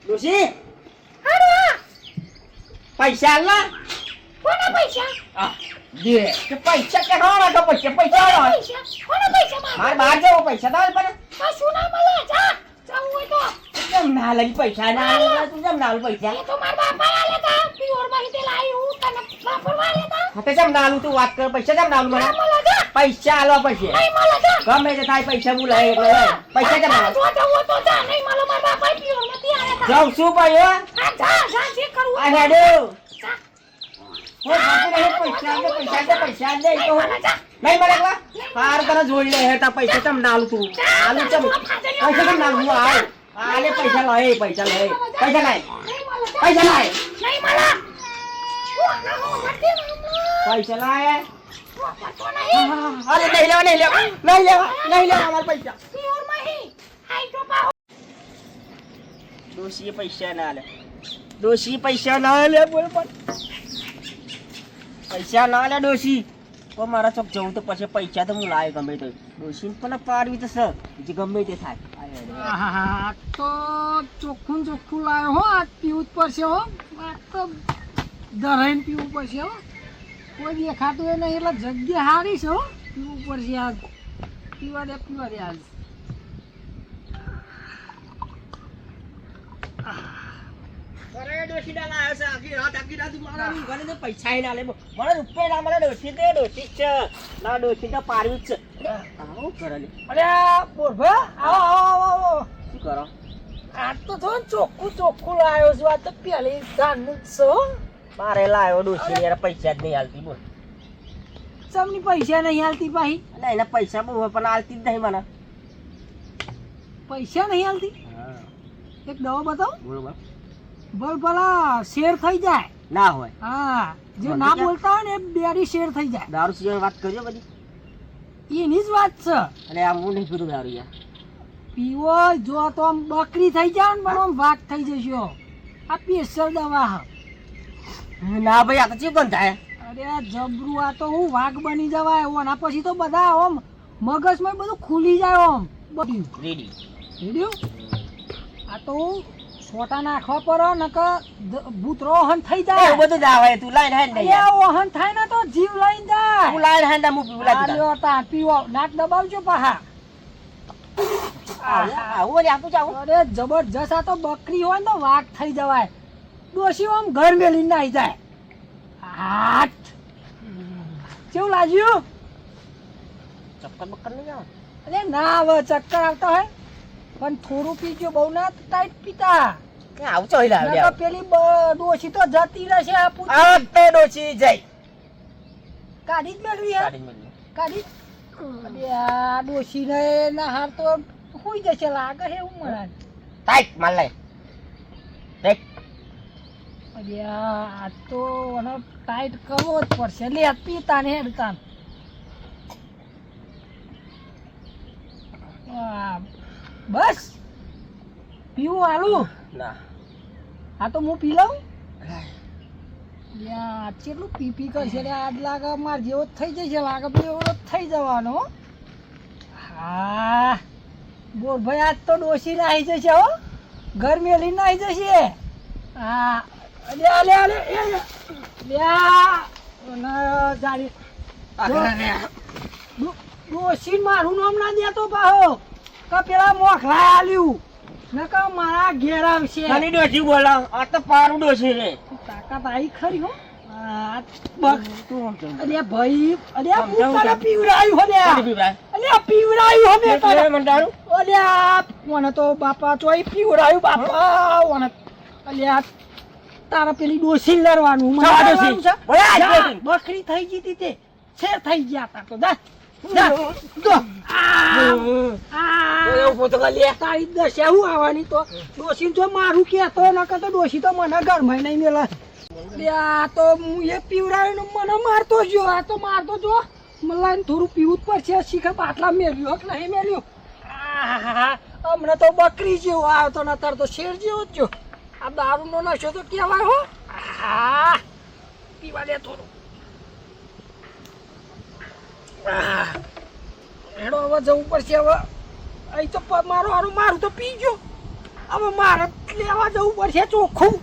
ડોશી પૈસા આલા કોના પૈસા દે કે પૈસા કે હોવા તો પૈસા કોના પૈસા માર બહાર જવો પૈસા તો પણ શું ના મળે જા જાવું હોય તો કેમ ના લઈ પૈસા ના આલે તું કેમ ના આલ પૈસા એ તો માર બાપા આલે તા પ્યોર માં તે લાયું તને વાપરવા આલે તા હા તે કેમ ના આલું તું વાત કર પૈસા કેમ ના આલું મને મળે જા પૈસા આલો પછી નહીં મળે જા ગમે તે થાય પૈસા હું લઈ એટલે લઈ. પૈસા કેમ ના આલું? જો જાવું હોય તો જા નહીં મળે માર બાપા પ્યોર માં તે આલે તા જાઉં છું ભાઈ હો હા જા જે કરવું આ હેડો જા હું ખાતી રહી પૈસા દે તો નહીં મળે લા પાર તને જોઈ લે હેતા પૈસા કેમ ના આલું તું આલું કેમ પૈસા કેમ ના આલું આવ આલે પૈસા લઈ પૈસા લાય પૈસા લાય નહીં મળે પૈસા લાય તો નહીં અરે નહીં લેવા અમારા પૈસા પ્યોર માં હી હાઈ તો પાહો ડોશી પૈસા ના લે ડોશી પૈસા ના લે બોલ પણ પૈસા ના લે ડોશી તો મારા ચોક જવું તો પછી પૈસા તો હું લાવે ગમે તો ડોશી પણ પાડવી તો સર બીજી ગમે તે થાય આહાહા, તો ચોખ્ખું લાયો હો આ પીવું જ પડશે હો આ તો ધરાઈને પીવું પડશે હો કોઈ દેખાતું એ નહીં એટલે જગ્યા હારી છે હો પીવું પડશે આજ પીવા દે આજ અરે ડોશી ના લાયો છે આખી રાત મારા ઘરે તો પૈસા ના લે મને રૂપિયા ના મળે ડોશી છે ના ડોશી તો પાડવી જ છે આવો કરે લે અરે બોરભા આવો શું કરો આ તો જો ચોખ્ખું લાયો છું આ તો પહેલી જાનનું જ છે હો મારે લાયો ડોશી યાર પૈસા જ નહીં હાલતી બોલ ચમની પૈસા નહીં હાલતી પાહી એટલે એના પૈસા બહુ હોય પણ હાલતી જ નહીં મને પૈસા નહીં હાલતી હા એક દવા બતાવો બરોબર બોલ ભલા શેર થઈ જાય ના હોય હા જે મને ના ક્યાં? બોલતા હોય ને એ બેરી શેર થઈ જાય દારૂ સિવાય વાત કરજો બધી એની જ વાત છે અને આમ હું નહીં પીધું દારૂ યાર પીવો જો તો આમ બકરી થઈ જાય ને પણ આમ વાઘ થઈ જશો આ સ્પેશિયલ દવા હ ના ભાઈ આ તો ચીવ બંધ થાય અરે જબરું આ તો હું વાઘ બની જવાય ઓના પછી તો બધા આમ મગજમાં બધું ખુલી જાય આમ બધું રેડી રેડિયો આ તો છોટા નાખવા પડે નકર ભૂત રોહન થઈ જાય એવું બધું જ આવે તું લાઈન હેન્ડ નહીં અરે ઓહન થાય ને તો જીવ લઈને જાય તું લાઈન હેન્ડ હું પીવું લાગી આલ્યો તા પીવો નાક દબાવજો પાહા આવું ને આપું જાવું અરે જબરજસ્ત આ તો બકરી હોય ને તો વાઘ થઈ જવાય ડોશી આમ ઘર મેલીને નાઈ જાય હાટ કેવું લાગ્યું ચક્કર બક્કર નહીં આવે અરે ના આવે ચક્કર આવતા હોય પણ થોડું પીજો બહુ ના ટાઈટ પીતા કે આવું ચોઈ લાવે નકર પેલી ડોશી તો જતી રહેશે આ પૂછ આ તો ડોશી જઈ કાઢી જ મેળવી હે કાઢી મેલી કાઢી અરે આ ડોશી ને ના હાર તો હોઈ જશે લાગે છે એવું મને ટાઈટ માર લઈ દેખ અરે આ તો એનો ટાઈટ કરવો જ પડશે લે પીતા ને હેડતા ને. આ, બસ પીવું આલું ના આ તો હું પી લઉં યા કેટલું પી કરશે રે આજ લાગે માર જેવો જ થઈ જશે લાગે પેલો એવો જ થઈ જવાનો હો. હા બોલ ભાઈ આજ તો ડોસી નાહી જશે હો ઘર મેલી નાહી જશે હા અલે અલે અલે જાડી ડોસી મારું નામ ના દેતો પાહો કે પેલા મોખલા આલ્યું ને કે મારા ઘેર આવશે ખાલી ડોશી બોલો આ તો પારું ડોશી રે તાકાત આવી ખરી હો આ તું સમજ અરે ભાઈ અરે હું તને પીવડાયું હો ને પીવડાય અરે પીવડાયું હો મેં તને મંડાણું અરે મને તો બાપા ચોય પીવડાયું બાપા મને અરે તારા પેલી ડોસી લડવાનું મને શા લડવાનું ડોશી? છે? બોલે આ જા, ડોશી. બકરી થઈ ગઈ તે શેર થઈ ગયા તા તો જા જા તો એવું પોતો લે તારી દશા હું આવવાની તો ડોશી જો મારું કેતો નકર તો ડોશી તો મને ઘરમાં નહીં મેલે આ તો હું એ પીવડાવ્યું ને મને મારતો જો આ તો મારતો જો મને થોડું પીવું જ પડશે શીખર બાટલા મેલ્યું કે નહીં મેલ્યું હમણાં તો બકરી જેવો આવ્યો તો નતર તો શેર જેવો જ જો આ દારૂનો નશો તો કહેવાય હો પીવા દે થોડું હેડો હવે જવું પડશે હવે અહીં તો મારું તો પી ગયો હવે મારે લેવા જવું પડશે ચોખ્ખું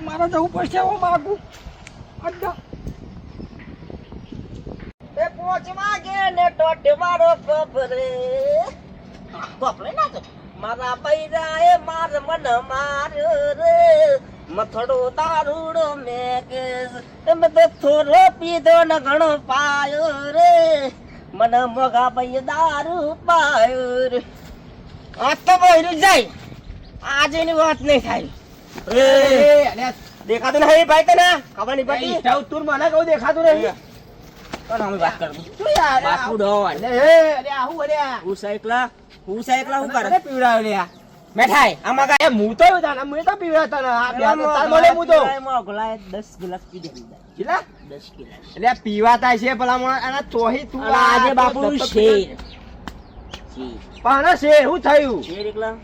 મારે જવું પડશે હું માગું અડ્ડા એ પોચ વાગે ને ટોટ મારો કપરે કપરે ના તો મારા પૈરાએ માર મન માર્યો રે મથડો તારુડો મેકે તમે તો થોડો પીધો ને ઘણો પાયો રે મને મોઘા ભાઈ દારૂ પાયો રે આ તો બહેરું જાય આજે ની વાત નહીં થાય દેખાતું નહીં ભાઈ તને ખબર નહીં પડતી તું મને કહું દેખાતું નહીં કોણ અમે વાત કરું તું યાર બાપુ ડોન અરે આહુ અરે હું સાયકલા હું કરે પીવડાવ લે મેઠાઈ આમાં કાય હું તો જાના હું તો પીવડાવતા ને આ બે તાર મળે હું તો મોગલાય 10 ગ્લાસ પી દે કેટલા 10 ગ્લાસ એટલે પીવાતા છે ભલા મને આના ચોહી તું આજે બાપુ શેર પાણા શેર હું થયું શેર એકલા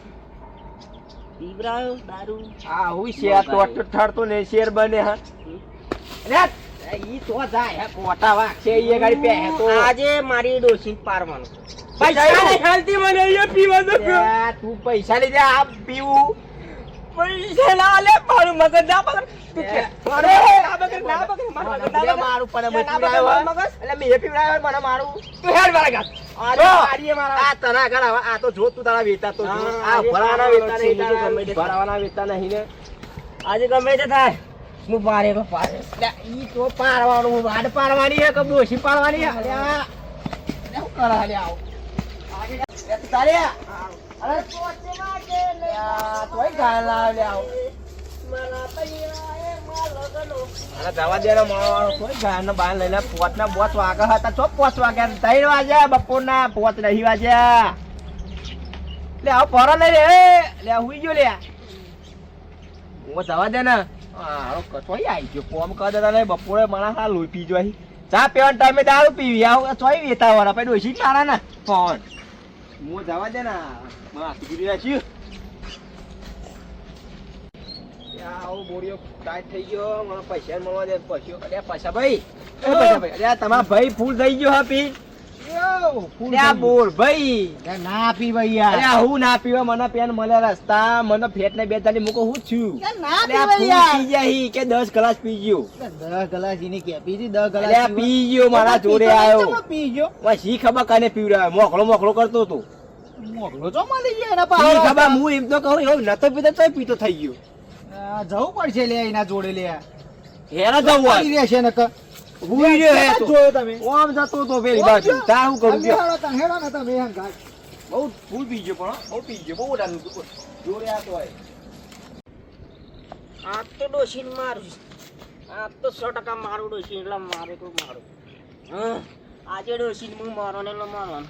પીવડાવ દારૂ આ હું શેર તો ઠડતો ને શેર બને હા અરે ઈ તો જાય કોટા વાગશે એ ગાડી પે તો આજે મારી ડોસી પારવાનું પૈસા નહીં હાલતી મને એ પીવા દો તું પૈસા લઈ જા આ પીવું પૈસા ના લે મારું મગજ ના પકડ અરે ના પકડ મારું પણ મગજ એટલે મે પીવડાયો મને મારું તું હેડ મારા ગાત આજે મારીએ મારા આ તના ઘર આ તો જો તું તારા વેતા તો આ ભરાવાના વેતા નહીં ભરાવાના વેતા નહીં ને આજે ગમે તે થાય હું પારે કો પારે ઈ તો પારવાનું વાડ પારવાની હે કે ડોસી પારવાની હે અલ્યા શું કરા અલ્યા આવ તારે અરે પોચે માગે લે તોય ગાલા લે આવ મારા પૈયા એ માલગનો અરે દવા દેનો મારો તોય ગાન બાન લઈને પોતના બોત વાગે હતા ચો 5 વાગ્યા 3 વાગ્યા બપોરના 5 નહીં વાગ્યા લે આવ પરો લે લે હુઈ ગયો લે હું દવા દે ને હારો કચોઈ આવી ગયો કોમ કર દેતા નહીં બપોરે માણસ આ લોહી પી જોઈ ચા પીવાના ટાઈમે દારૂ પીવી આવ ચોઈ વેતા વાળા પછી ડોસી મારા ને ફોન હું જવા દે ને માં સીધી રાખ્યું આવો બોડીઓ ટાઈટ થઈ ગયો મને પૈસા મળવા દે પૈસા અરે પૈસા ભાઈ અરે તમારા ભાઈ ફૂલ થઈ ગયો હા પી બોલ ભાઈ ના પીવા યાર અરે હું ના પીવા મને પેન મળે રસ્તા મને ફેટ ને બે તાલી મૂકો હું છું ના પીવા પી જાય કે 10 ગ્લાસ પી ગયો 10 ગ્લાસ ઇને કે પીજી 10 ગ્લાસ અરે પી ગયો મારા જોડે આવ્યો પી ગયો વા ખબર કાને પીવડાવે મોકલો કરતો તો મોકલો જો મળી ગયો એના પાસે ખબર હું એમ તો કહું એવું નતો પીતો તોય પીતો થઈ ગયો જવું પડશે લે એના જોડે લે હેરા જવું આવી રહેશે ને ભૂઈ રહ્યો હે તો જોયો તમે ઓમ જતો તો પેલી બાજુ તા હું કરું કે હેડો ને તમે હંગ ગાય બહુ ફૂલ પી ગયો પણ બહુ પી ગયો બહુ ડાનું જોડે આ તો હોય આ તો ડોશીન મારું આ તો 100% મારું ડોશીન એટલે મારે તો મારું હા આજે ડોશીન હું મારો ને એટલે મારવાનો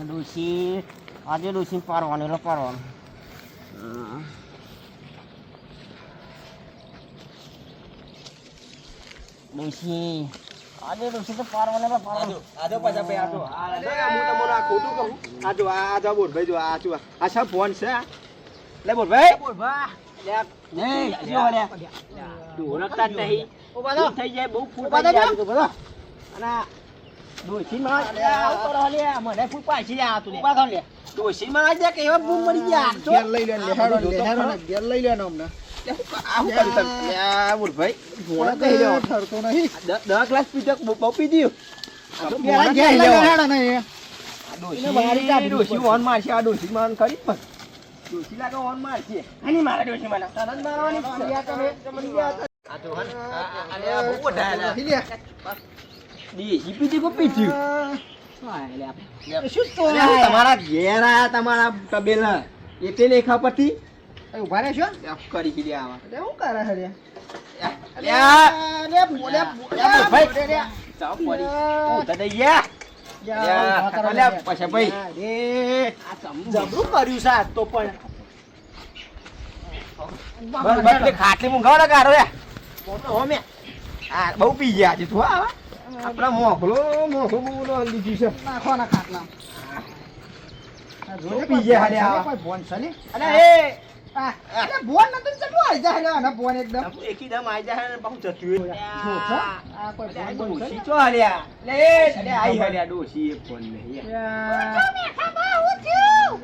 ડોશી આજે ડોશીન પારવાનું એટલે પારવાનું ડોશી આજે ડોશી તો પારવાનું એટલે પારવાનું આજો પાછા પે આજો હું તમને આ ખોટું કહું આજો આજો બોલ ભાઈ જો આ જો આ સા ફોન છે લે બોલ ભાઈ લે નહીં જો લે દોરતા નહીં ઓ બાદો થઈ જાય બહુ ફૂલ થઈ જાય તો બધા અને ડોશી માં આવ તો લે મને ફૂલ પાછી લે આ તું લે બાદો લે ડોશી માં આજે કે એવા બૂમ મરી ગયા ઘેર લઈ લે લેહાડો ને ઘેર લઈ લેનો અમને આવું કરી તમ લે બોલ ભાઈ ભોણા કહી લે ઠરતો નહીં 10 ગ્લાસ પીધો બહુ પી દીયો ઘેર લેહાડો ને ડોશી મારી કાઢી ડોશી ઓન મારશે આ ડોશી માન કરી પણ ડોશી લાગે ઓન મારશે આની મારા ડોશી મને તરત મારવાની તમે આ તો હન આલે આ બહુ વઢાયા લે દી પીધી કો પીધ્યું તમારા ઘેર આયા તમારા તબેલા એટલે લેખા પતિ ઉભા રહેશો કરી કીધી આવા શું કરે હરે ખાટલી મૂંઘાવા ગારો બહુ પી ગયા છે તું આપડા મોકલો દીધું છે નાખવાના ખાટલા પી ગયા અરે એ આ એટલે બોન નતું ચલો આઈ જાય લે આના બોન એકદમ એકદમ આઈ જાય ને બહુ જતું જો છો આ કોઈ બોન બોન ડોશી ચો હાલ્યા લે અરે આઈ હાલ્યા ડોશી એક ફોન નહીં બેઠા બા હું થયું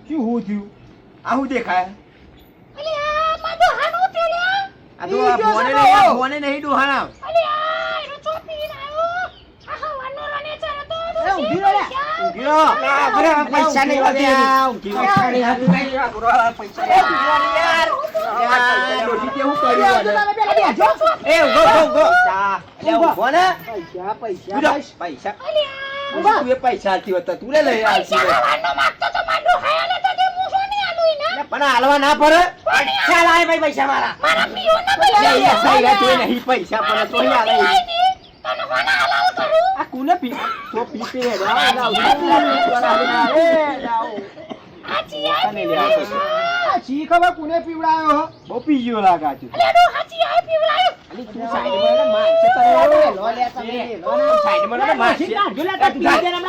શું હું થયું આ હું દેખાય અલી આ મારો હાનો થયો લે આ તો આ ફોને નહીં ડોહાણા અલી આ એનો ચોપી આવ્યો આ વાનો રને ચાલે તો એ ઊંઘી રે ઊંઘ્યો અરે પૈસા નહીં વધ્યા ઊંઘ્યો પૈસા નહીં વધ્યા પૈસા યાર ડોશી કેવું કર્યું તમે પેલા બેજો એ ઉગો ચા લે ઉગો ને પૈસા પૈસા પૈસા અલી આ તું એ પૈસા આલતી હોત તું લે લઈ આવતી હોત. વાનો માંગતો તો મારો હાલે તો તે મુસો ની આલુઈ ના પણ હાલવા ના પડે ચાલ આય ભાઈ પૈસા મારા મારા પીઓ ના લે એ સાઈડા તો નહીં પૈસા પણ તો અહીં આલે તને કોના હલાલ કરું આ કોને પી તો પી પી રે જાવ એ જાવ હાચી આ તને લે આ પૈસા. આ છી ખબર કોને પીવડાયો બહુ પી ગયો લાગા તું લેડો હાચી આ પીવલાયો અલી તું સાઈડમાં ને મારશે તને લો લે તમે લો ને સાઈડમાં ને મારશે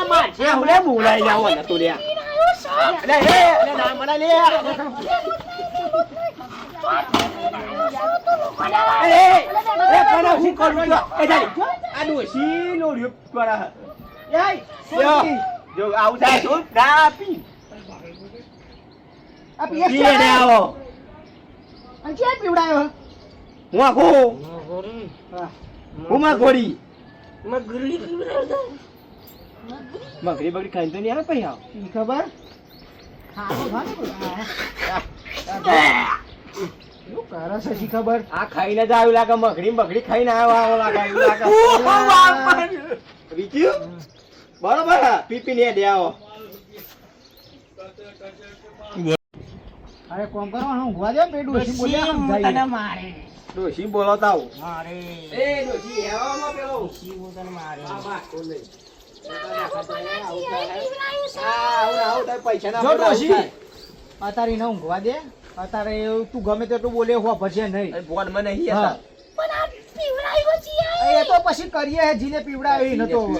મારશે હું લે બોલાઈ જાવ ને તું લે પીરાયો સો લે એ ના મને લે એ પણ હું કરું છું એ જાલી આ ડોશી નો રિપ કરા એય જો આવું થાય તો ના પી આ પી પીએ લે આવો અને કે પીવડાયો હું આખો હું માં ગોળી મગરી બગરી ખાઈને તો નહીં આવે પૈસા ઈ ખબર ખાતો ખાને શું કરે છે ઈ ખબર આ ખાઈને જ આવ્યું લાગે મગરી બગડી ખાઈને આવ્યો લાગે એવું લાગે રીચ્યું બરોબર પી પી લે દે આવો અરે કોમ કરવાનું ઊંઘવા દે પેડું ઓછી બોલ્યા સમજાય મારે ડોશી બોલાવતા આવું મારે એ ડોશી હેવામાં પેલો મારે આ વાત તો નહીં જો ડોશી અત્યારે એને ઊંઘવા દે અત્યારે એવું તું ગમે તેટલું બોલે હો ભજે નહીં હા. એ તો પછી કરીએ હે જીને પીવડાવી નતો તું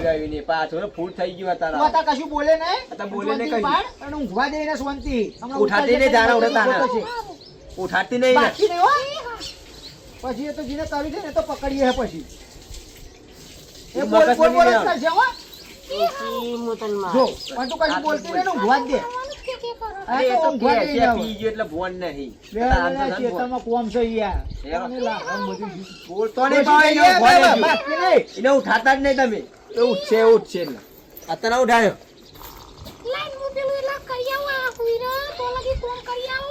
અત્યારે કશું બોલે નહીં અત્યારે બોલે નહીં શાંતિ કશું. પાડ અને ઊંઘવા દે એને શાંતિ હમણાં ઉઠાડતી નહીં જાણે ઉડતા ને. ઉઠાડતી નહીં ને. બાકી નહીં હો પછી એ તો જીને કરી દે ને તો પકડીએ હે પછી એ એ બોલ મગજ બોલ બોલ જ નહીં કરશે હો જો પણ તું કશું બોલતી નહીં ને ઊંઘવા જ દે અરે એ આ તો તો ઊંઘવા કે દે છે, એને પી ગયો એટલે ભોન નહીં. બે તારા જણા હાથમાં ભોન. ખેતરમાં કોમ છે યાર યાર. કોને લાવવાનું બધું જીત. બોલતો નહીં પાવે, એને ભોન બાબા, નહીં. બાકી નહીં. એને ઉઠાતા જ નહીં તમે એ ઉઠશે એટલે અત્યારે ઉઠાયો લાઈન હું પેલું એલા કરી આવું આ હુઈરા તો લગી કોમ કરી આવું